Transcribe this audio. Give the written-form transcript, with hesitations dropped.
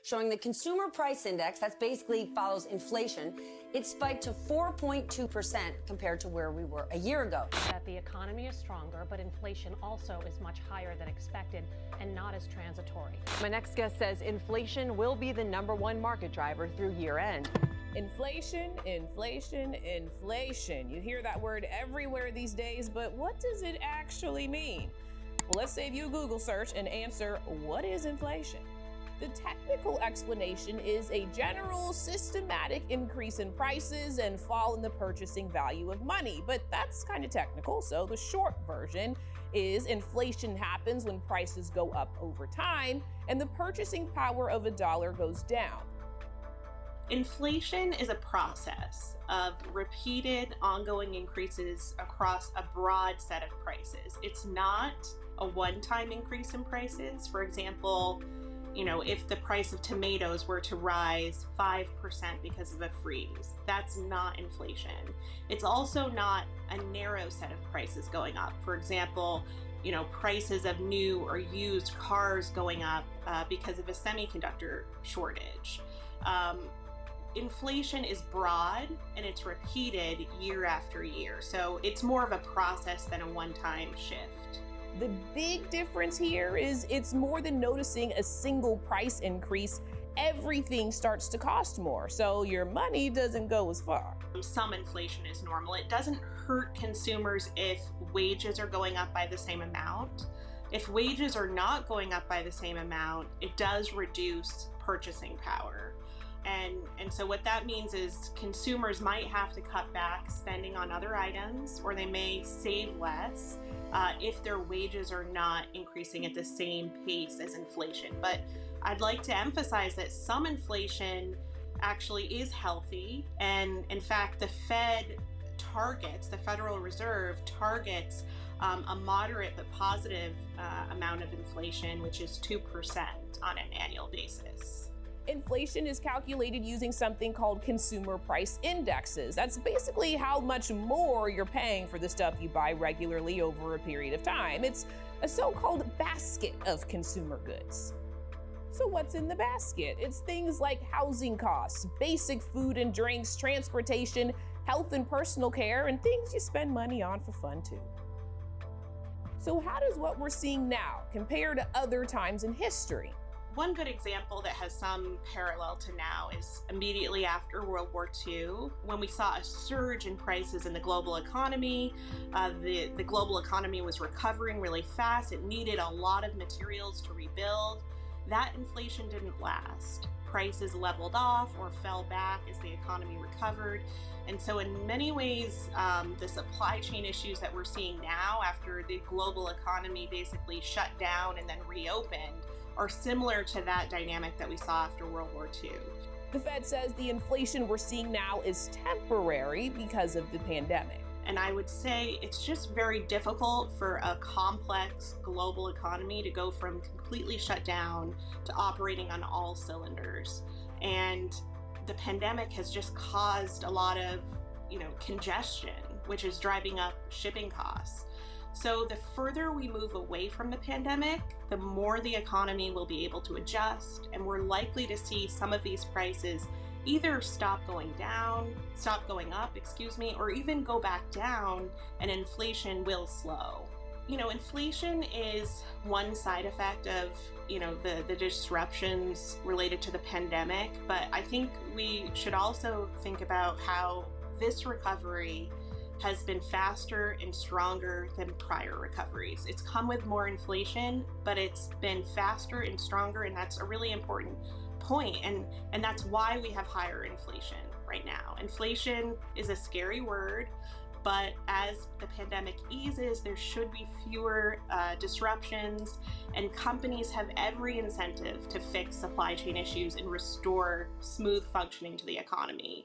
showing the consumer price index, that's basically follows inflation, it spiked to 4.2% compared to where we were a year ago. That the economy is stronger, but inflation also is much higher than expected and not as transitory. My next guest says inflation will be the #1 market driver through year end. Inflation, inflation, inflation. You hear that word everywhere these days, but what does it actually mean? Well, let's save you a Google search and answer, what is inflation? The technical explanation is a general systematic increase in prices and fall in the purchasing value of money, but that's kind of technical, so the short version is inflation happens when prices go up over time and the purchasing power of a dollar goes down. Inflation is a process of repeated ongoing increases across a broad set of prices. It's not a one-time increase in prices. For example, if the price of tomatoes were to rise 5% because of a freeze, that's not inflation. It's also not a narrow set of prices going up. For example, prices of new or used cars going up because of a semiconductor shortage. Inflation is broad and it's repeated year after year. So it's more of a process than a one-time shift. The big difference here is it's more than noticing a single price increase. Everything starts to cost more, so your money doesn't go as far. Some inflation is normal. It doesn't hurt consumers if wages are going up by the same amount. If wages are not going up by the same amount, it does reduce purchasing power. And so what that means is consumers might have to cut back spending on other items, or they may save less if their wages are not increasing at the same pace as inflation. But I'd like to emphasize that some inflation actually is healthy. And in fact, the Federal Reserve targets a moderate but positive amount of inflation, which is 2% on an annual basis. Inflation is calculated using something called consumer price indexes. That's basically how much more you're paying for the stuff you buy regularly over a period of time. It's a so-called basket of consumer goods. So what's in the basket? It's things like housing costs, basic food and drinks, transportation, health and personal care, and things you spend money on for fun too. So how does what we're seeing now compare to other times in history? One good example that has some parallel to now is immediately after World War II, when we saw a surge in prices in the global economy. The global economy was recovering really fast. It needed a lot of materials to rebuild. That inflation didn't last. Prices leveled off or fell back as the economy recovered. And so in many ways, the supply chain issues that we're seeing now after the global economy basically shut down and then reopened are similar to that dynamic that we saw after World War II. The Fed says the inflation we're seeing now is temporary because of the pandemic. And I would say it's just very difficult for a complex global economy to go from completely shut down to operating on all cylinders. And the pandemic has just caused a lot of, congestion, which is driving up shipping costs. So the further we move away from the pandemic, the more the economy will be able to adjust, and we're likely to see some of these prices either stop going up, or even go back down, and inflation will slow. Inflation is one side effect of, the disruptions related to the pandemic, but I think we should also think about how this recovery has been faster and stronger than prior recoveries. It's come with more inflation, but it's been faster and stronger, and that's a really important point. And that's why we have higher inflation right now. Inflation is a scary word, but as the pandemic eases, there should be fewer disruptions, and companies have every incentive to fix supply chain issues and restore smooth functioning to the economy.